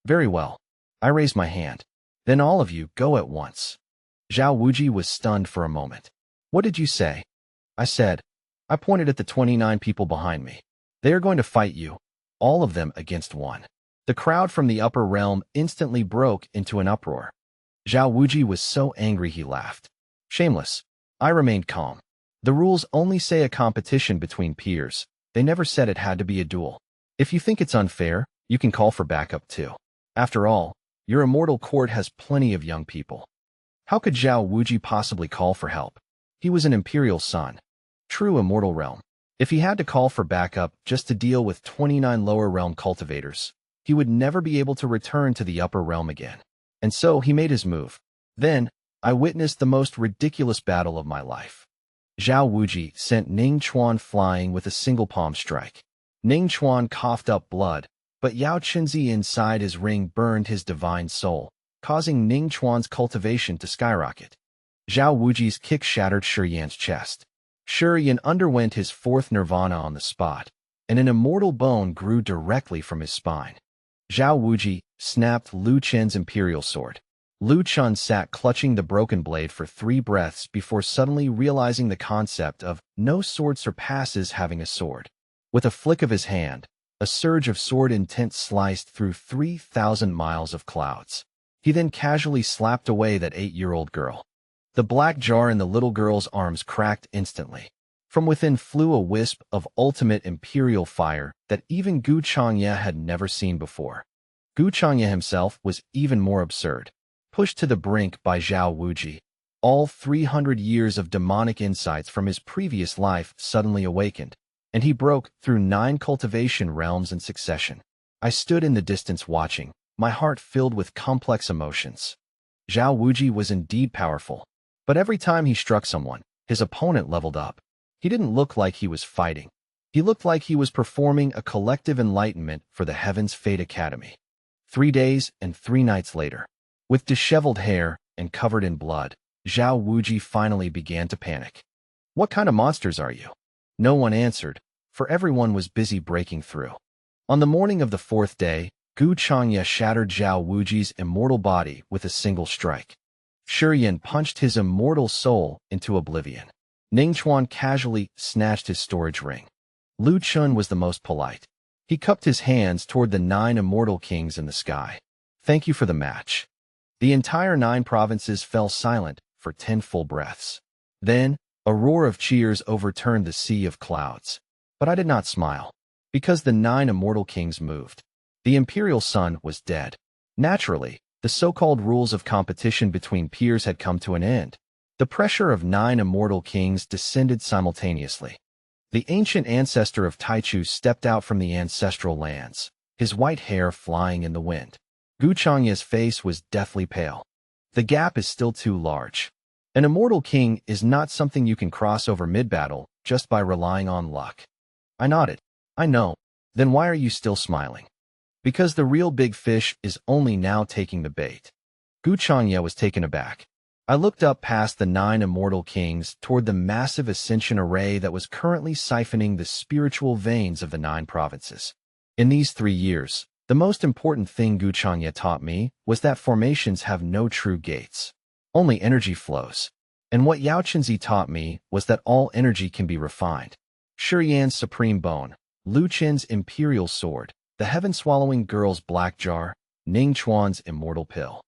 Very well. I raised my hand. Then all of you go at once. Zhao Wuji was stunned for a moment. What did you say? I said. I pointed at the 29 people behind me. They are going to fight you, all of them against one. The crowd from the upper realm instantly broke into an uproar. Zhao Wuji was so angry he laughed. Shameless. I remained calm. The rules only say a competition between peers. They never said it had to be a duel. If you think it's unfair, you can call for backup too. After all, your immortal court has plenty of young people. How could Zhao Wuji possibly call for help? He was an imperial son. True immortal realm. If he had to call for backup just to deal with 29 lower realm cultivators, he would never be able to return to the upper realm again. And so he made his move. Then, I witnessed the most ridiculous battle of my life. Zhao Wuji sent Ning Chuan flying with a single palm strike. Ning Chuan coughed up blood, but Yao Qinzi inside his ring burned his divine soul, causing Ning Chuan's cultivation to skyrocket. Zhao Wuji's kick shattered Shi Yan's chest. Shi Yan underwent his fourth nirvana on the spot, and an immortal bone grew directly from his spine. Zhao Wuji snapped Lu Chen's imperial sword. Lu Chen sat clutching the broken blade for 3 breaths before suddenly realizing the concept of no sword surpasses having a sword. With a flick of his hand, a surge of sword intent sliced through 3,000 miles of clouds. He then casually slapped away that 8-year-old girl. The black jar in the little girl's arms cracked instantly. From within flew a wisp of ultimate imperial fire that even Gu Changye had never seen before. Gu Changye himself was even more absurd. Pushed to the brink by Zhao Wuji, all 300 years of demonic insights from his previous life suddenly awakened, and he broke through 9 cultivation realms in succession. I stood in the distance watching, my heart filled with complex emotions. Zhao Wuji was indeed powerful, but every time he struck someone, his opponent leveled up. He didn't look like he was fighting. He looked like he was performing a collective enlightenment for the Heaven's Fate Academy. 3 days and 3 nights later, with disheveled hair and covered in blood, Zhao Wuji finally began to panic. What kind of monsters are you? No one answered, for everyone was busy breaking through. On the morning of the 4th day, Gu Changye shattered Zhao Wuji's immortal body with a single strike. Shi Yan punched his immortal soul into oblivion. Ning Chuan casually snatched his storage ring. Lu Chun was the most polite. He cupped his hands toward the 9 immortal kings in the sky. Thank you for the match. The entire 9 provinces fell silent for 10 full breaths. Then, a roar of cheers overturned the sea of clouds. But I did not smile, because the 9 immortal kings moved. The imperial son was dead. Naturally, the so-called rules of competition between peers had come to an end. The pressure of 9 immortal kings descended simultaneously. The ancient ancestor of Taichu stepped out from the ancestral lands, his white hair flying in the wind. Gu Changye's face was deathly pale. The gap is still too large. An immortal king is not something you can cross over mid-battle just by relying on luck. I nodded. I know. Then why are you still smiling? Because the real big fish is only now taking the bait. Gu Changye was taken aback. I looked up past the 9 immortal kings toward the massive ascension array that was currently siphoning the spiritual veins of the 9 provinces. In these 3 years, the most important thing Gu Changye taught me was that formations have no true gates. Only energy flows. And what Yao Qinzi taught me was that all energy can be refined. Shi Yan's supreme bone, Lu Chen's imperial sword, the heaven-swallowing girl's black jar, Ning Chuan's immortal pill.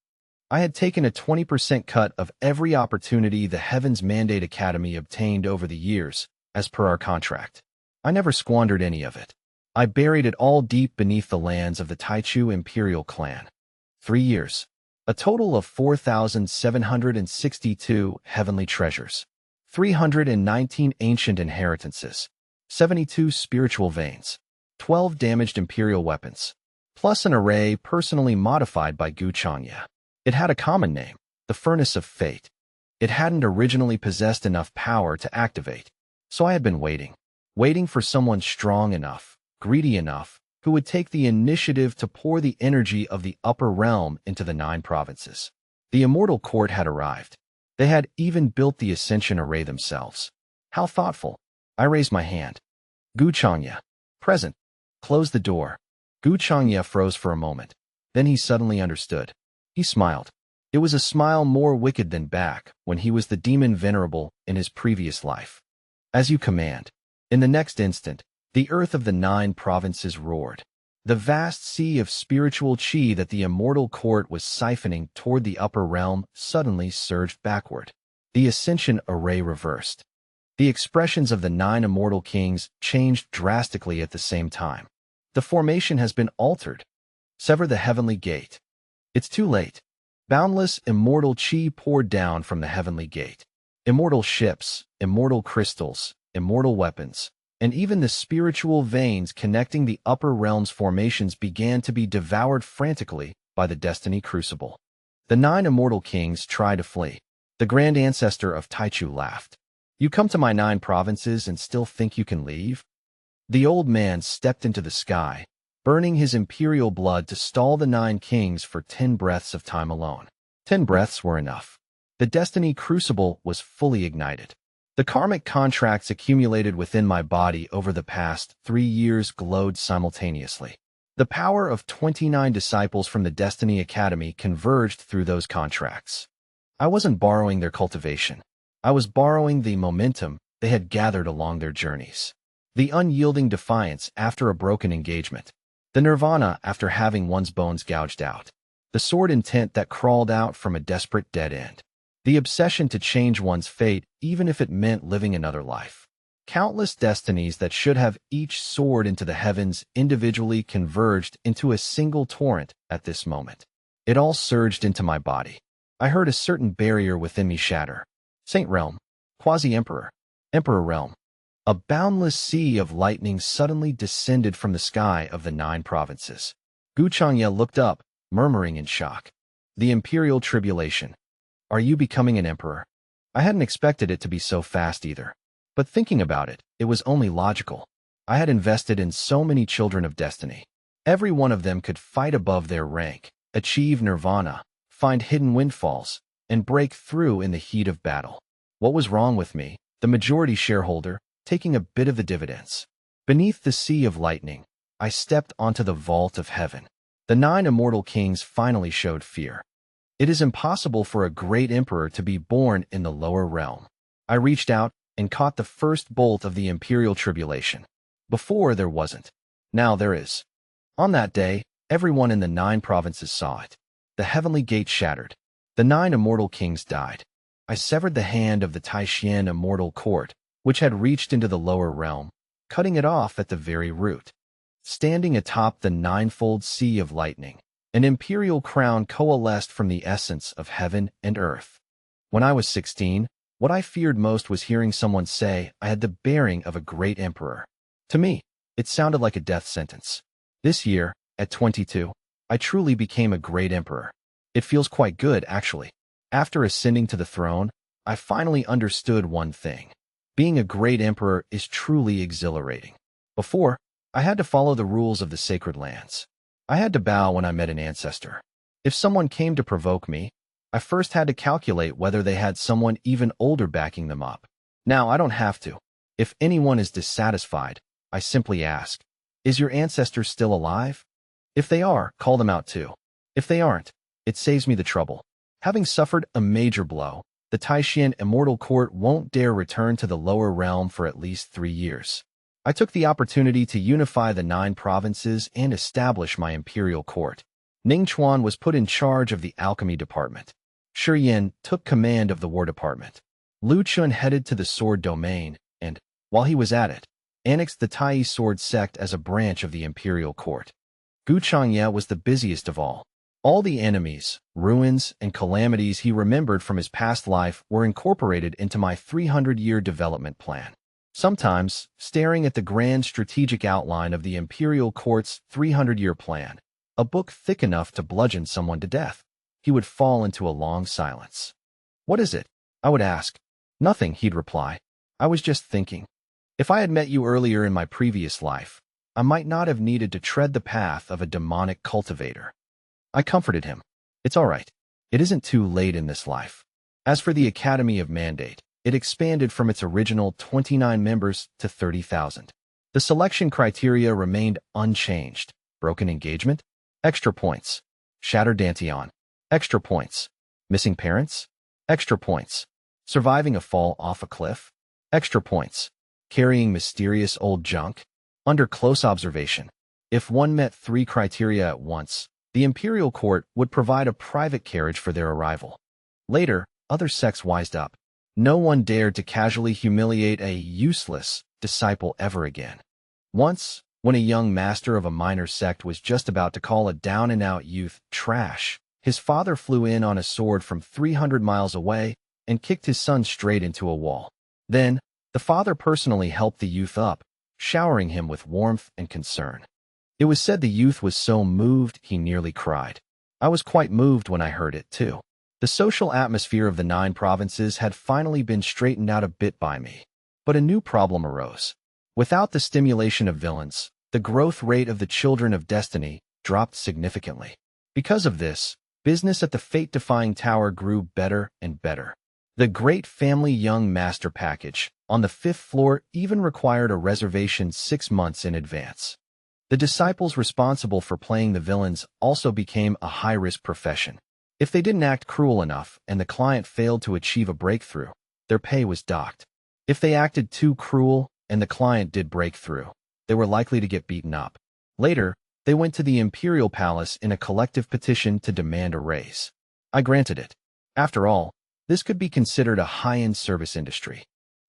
I had taken a 20% cut of every opportunity the Heaven's Mandate Academy obtained over the years, as per our contract. I never squandered any of it. I buried it all deep beneath the lands of the Taichu imperial clan. 3 years. A total of 4,762 heavenly treasures. 319 ancient inheritances. 72 spiritual veins. 12 damaged imperial weapons. Plus an array personally modified by Gu Changye. It had a common name, the Furnace of Fate. It hadn't originally possessed enough power to activate. So I had been waiting for someone strong enough, greedy enough, who would take the initiative to pour the energy of the upper realm into the 9 provinces. The immortal court had arrived. They had even built the ascension array themselves. How thoughtful. I raised my hand. Gu Changya. Present. Close the door. Gu Changya froze for a moment. Then he suddenly understood. He smiled. It was a smile more wicked than back when he was the demon venerable in his previous life. As you command. In the next instant, the earth of the 9 provinces roared. The vast sea of spiritual chi that the immortal court was siphoning toward the upper realm suddenly surged backward. The ascension array reversed. The expressions of the 9 immortal kings changed drastically at the same time. The formation has been altered. Sever the heavenly gate. It's too late. Boundless immortal chi poured down from the heavenly gate. Immortal ships, immortal crystals, immortal weapons, and even the spiritual veins connecting the upper realm's formations began to be devoured frantically by the destiny crucible. The 9 immortal kings tried to flee. The grand ancestor of Taichu laughed. You come to my 9 provinces and still think you can leave? The old man stepped into the sky, burning his imperial blood to stall the 9 kings for 10 breaths of time alone. 10 breaths were enough. The destiny crucible was fully ignited. The karmic contracts accumulated within my body over the past 3 years glowed simultaneously. The power of 29 disciples from the Destiny Academy converged through those contracts. I wasn't borrowing their cultivation. I was borrowing the momentum they had gathered along their journeys. The unyielding defiance after a broken engagement. The nirvana after having one's bones gouged out. The sword intent that crawled out from a desperate dead end. The obsession to change one's fate even if it meant living another life. Countless destinies that should have each soared into the heavens individually converged into a single torrent at this moment. It all surged into my body. I heard a certain barrier within me shatter. Saint Realm. Quasi-Emperor. Emperor Realm. A boundless sea of lightning suddenly descended from the sky of the 9 provinces. Gu Changya looked up, murmuring in shock. The Imperial Tribulation. Are you becoming an emperor? I hadn't expected it to be so fast either. But thinking about it, it was only logical. I had invested in so many children of destiny. Every one of them could fight above their rank, achieve nirvana, find hidden windfalls, and break through in the heat of battle. What was wrong with me, the majority shareholder, taking a bit of the dividends? Beneath the sea of lightning, I stepped onto the vault of heaven. The 9 immortal kings finally showed fear. It is impossible for a great emperor to be born in the lower realm. I reached out and caught the first bolt of the Imperial Tribulation. Before there wasn't. Now there is. On that day, everyone in the 9 provinces saw it. The heavenly gate shattered. The 9 immortal kings died. I severed the hand of the Taishan immortal court, which had reached into the lower realm, cutting it off at the very root. Standing atop the 9-fold sea of lightning, an imperial crown coalesced from the essence of heaven and earth. When I was 16, what I feared most was hearing someone say I had the bearing of a great emperor. To me, it sounded like a death sentence. This year, at 22, I truly became a great emperor. It feels quite good, actually. After ascending to the throne, I finally understood one thing. Being a great emperor is truly exhilarating. Before, I had to follow the rules of the sacred lands. I had to bow when I met an ancestor. If someone came to provoke me, I first had to calculate whether they had someone even older backing them up. Now I don't have to. If anyone is dissatisfied, I simply ask, is your ancestor still alive? If they are, call them out too. If they aren't, it saves me the trouble. Having suffered a major blow, the Taishan Immortal Court won't dare return to the lower realm for at least 3 years. I took the opportunity to unify the 9 provinces and establish my imperial court. Ning Chuan was put in charge of the alchemy department. Shi Yin took command of the war department. Lu Chun headed to the sword domain and, while he was at it, annexed the Tai sword sect as a branch of the imperial court. Gu Changya was the busiest of all. All the enemies, ruins, and calamities he remembered from his past life were incorporated into my 300-year development plan. Sometimes, staring at the grand strategic outline of the Imperial Court's 300-year plan, a book thick enough to bludgeon someone to death, he would fall into a long silence. What is it? I would ask. Nothing, he'd reply. I was just thinking. If I had met you earlier in my previous life, I might not have needed to tread the path of a demonic cultivator. I comforted him. It's all right. It isn't too late in this life. As for the Academy of Mandate, it expanded from its original 29 members to 30,000. The selection criteria remained unchanged. Broken engagement? Extra points. Shattered Dantion? Extra points. Missing parents? Extra points. Surviving a fall off a cliff? Extra points. Carrying mysterious old junk? Under close observation. If one met 3 criteria at once, the imperial court would provide a private carriage for their arrival. Later, other sects wised up. No one dared to casually humiliate a useless disciple ever again. Once, when a young master of a minor sect was just about to call a down-and-out youth trash, his father flew in on a sword from 300 miles away and kicked his son straight into a wall. Then, the father personally helped the youth up, showering him with warmth and concern. It was said the youth was so moved he nearly cried. I was quite moved when I heard it, too. The social atmosphere of the 9 provinces had finally been straightened out a bit by me. But a new problem arose. Without the stimulation of villains, the growth rate of the children of destiny dropped significantly. Because of this, business at the fate-defying tower grew better and better. The Great Family Young Master Package on the 5th floor even required a reservation 6 months in advance. The disciples responsible for playing the villains also became a high-risk profession. If they didn't act cruel enough and the client failed to achieve a breakthrough, their pay was docked. If they acted too cruel and the client did break through, they were likely to get beaten up. Later, they went to the imperial palace in a collective petition to demand a raise. I granted it. After all, this could be considered a high-end service industry.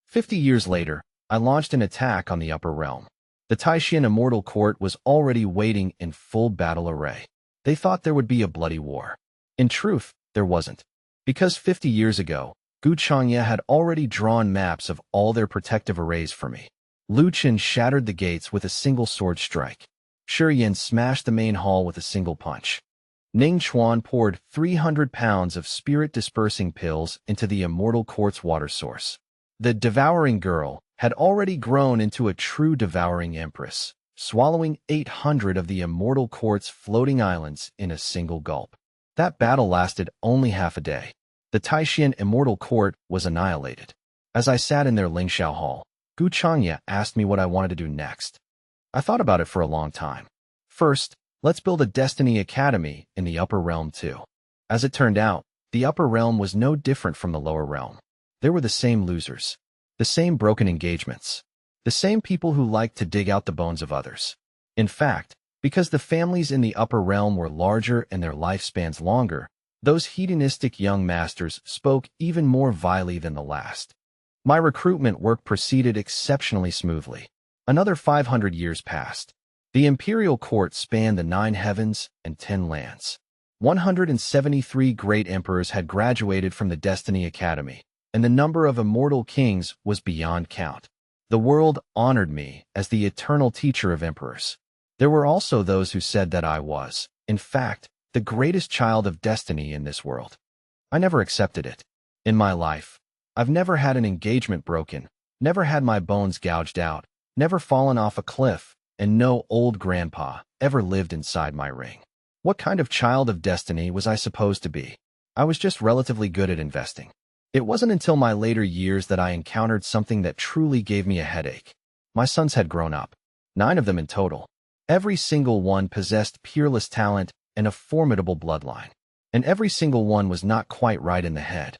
50 years later, I launched an attack on the upper realm. The Taishan Immortal Court was already waiting in full battle array. They thought there would be a bloody war. In truth, there wasn't. Because 50 years ago, Gu Changya had already drawn maps of all their protective arrays for me. Lu Qin shattered the gates with a single sword strike. Shi Yan smashed the main hall with a single punch. Ning Chuan poured 300 pounds of spirit-dispersing pills into the Immortal Court's water source. The devouring girl had already grown into a true devouring empress, swallowing 800 of the Immortal Court's floating islands in a single gulp. That battle lasted only half a day. The Taishan Immortal Court was annihilated. As I sat in their Lingxiao Hall, Gu Changya asked me what I wanted to do next. I thought about it for a long time. First, let's build a Destiny Academy in the Upper Realm too. As it turned out, the Upper Realm was no different from the Lower Realm. There were the same losers, the same broken engagements, the same people who liked to dig out the bones of others. In fact, because the families in the Upper Realm were larger and their lifespans longer, those hedonistic young masters spoke even more vilely than the last. My recruitment work proceeded exceptionally smoothly. Another 500 years passed. The imperial court spanned the 9 heavens and 10 lands. 173 great emperors had graduated from the Destiny Academy, and the number of immortal kings was beyond count. The world honored me as the eternal teacher of emperors. There were also those who said that I was, in fact, the greatest child of destiny in this world. I never accepted it. In my life, I've never had an engagement broken, never had my bones gouged out, never fallen off a cliff, and no old grandpa ever lived inside my ring. What kind of child of destiny was I supposed to be? I was just relatively good at investing. It wasn't until my later years that I encountered something that truly gave me a headache. My sons had grown up, 9 of them in total. Every single one possessed peerless talent and a formidable bloodline, and every single one was not quite right in the head.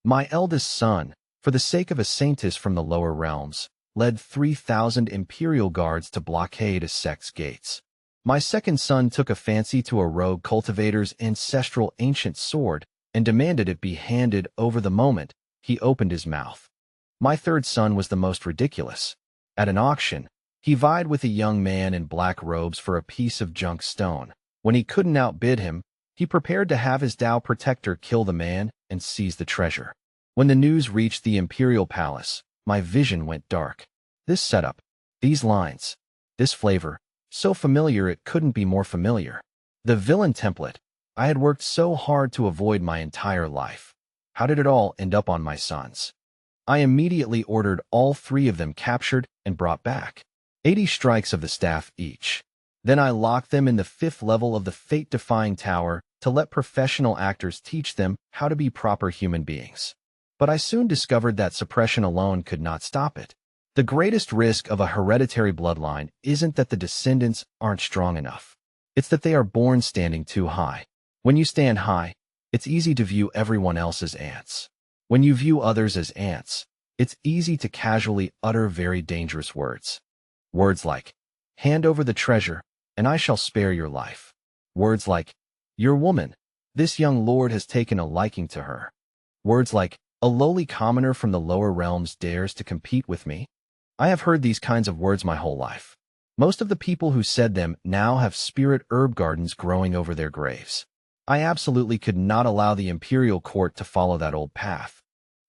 My eldest son, for the sake of a saintess from the lower realms, led 3,000 imperial guards to blockade a sect's gates. My second son took a fancy to a rogue cultivator's ancestral ancient sword and demanded it be handed over the moment he opened his mouth. My third son was the most ridiculous. At an auction, he vied with a young man in black robes for a piece of junk stone. When he couldn't outbid him, he prepared to have his Tao protector kill the man and seize the treasure. When the news reached the imperial palace, my vision went dark. This setup, these lines, this flavor, so familiar it couldn't be more familiar. The villain template I had worked so hard to avoid my entire life. How did it all end up on my sons? I immediately ordered all 3 of them captured and brought back. 80 strikes of the staff each. Then I locked them in the 5th level of the fate-defying tower to let professional actors teach them how to be proper human beings. But I soon discovered that suppression alone could not stop it. The greatest risk of a hereditary bloodline isn't that the descendants aren't strong enough. It's that they are born standing too high. When you stand high, it's easy to view everyone else as ants. When you view others as ants, it's easy to casually utter very dangerous words. Words like, hand over the treasure, and I shall spare your life. Words like, your woman, this young lord has taken a liking to her. Words like, a lowly commoner from the lower realms dares to compete with me. I have heard these kinds of words my whole life. Most of the people who said them now have spirit herb gardens growing over their graves. I absolutely could not allow the imperial court to follow that old path.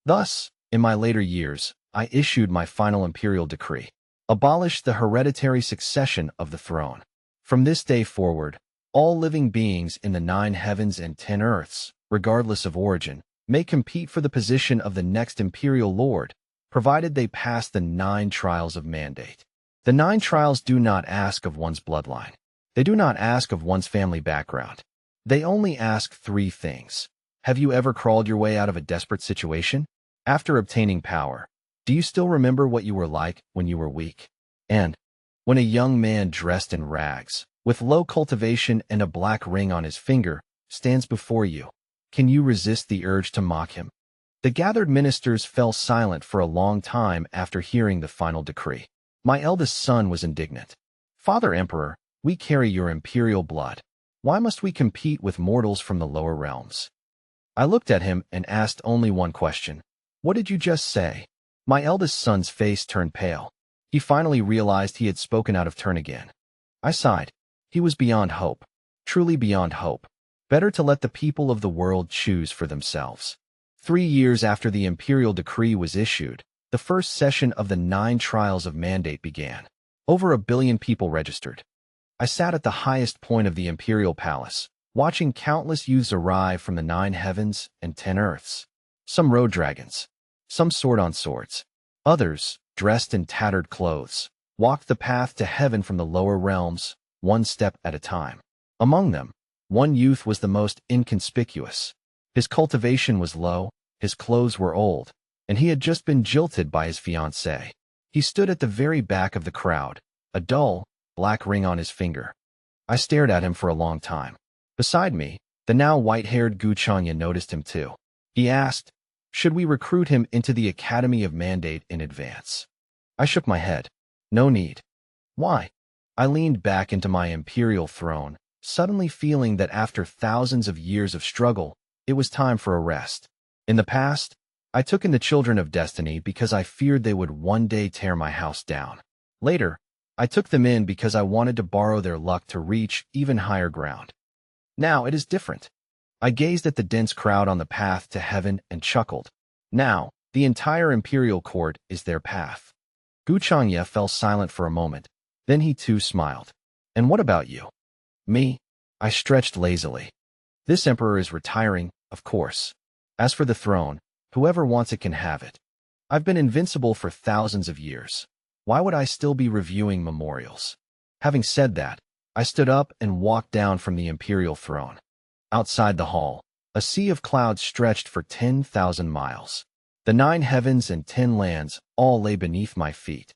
Thus, in my later years, I issued my final imperial decree. Abolish the hereditary succession of the throne. From this day forward, all living beings in the 9 heavens and 10 earths, regardless of origin, may compete for the position of the next imperial lord, provided they pass the 9 trials of mandate. The 9 trials do not ask of one's bloodline. They do not ask of one's family background. They only ask 3 things. Have you ever crawled your way out of a desperate situation? After obtaining power, do you still remember what you were like when you were weak? And when a young man dressed in rags, with low cultivation and a black ring on his finger, stands before you, can you resist the urge to mock him? The gathered ministers fell silent for a long time after hearing the final decree. My eldest son was indignant. Father Emperor, we carry your imperial blood. Why must we compete with mortals from the lower realms? I looked at him and asked only one question. What did you just say? My eldest son's face turned pale. He finally realized he had spoken out of turn again. I sighed. He was beyond hope. Truly beyond hope. Better to let the people of the world choose for themselves. 3 years after the imperial decree was issued, the first session of the 9 trials of mandate began. Over 1 billion people registered. I sat at the highest point of the imperial palace, watching countless youths arrive from the 9 heavens and 10 earths. Some rode dragons, some soared on swords. Others, dressed in tattered clothes, walked the path to heaven from the lower realms, one step at a time. Among them, one youth was the most inconspicuous. His cultivation was low, his clothes were old, and he had just been jilted by his fiancée. He stood at the very back of the crowd, a dull, black ring on his finger. I stared at him for a long time. Beside me, the now white-haired Gu Changya noticed him too. He asked, should we recruit him into the Academy of Mandate in advance? I shook my head. No need. Why? I leaned back into my imperial throne, suddenly feeling that after thousands of years of struggle, it was time for a rest. In the past, I took in the children of destiny because I feared they would one day tear my house down. Later, I took them in because I wanted to borrow their luck to reach even higher ground. Now it is different. I gazed at the dense crowd on the path to heaven and chuckled. Now, the entire imperial court is their path. Gu Changya fell silent for a moment. Then he too smiled. And what about you? Me? I stretched lazily. This emperor is retiring, of course. As for the throne, whoever wants it can have it. I've been invincible for thousands of years. Why would I still be reviewing memorials? Having said that, I stood up and walked down from the imperial throne. Outside the hall, a sea of clouds stretched for 10,000 miles. The 9 heavens and 10 lands all lay beneath my feet.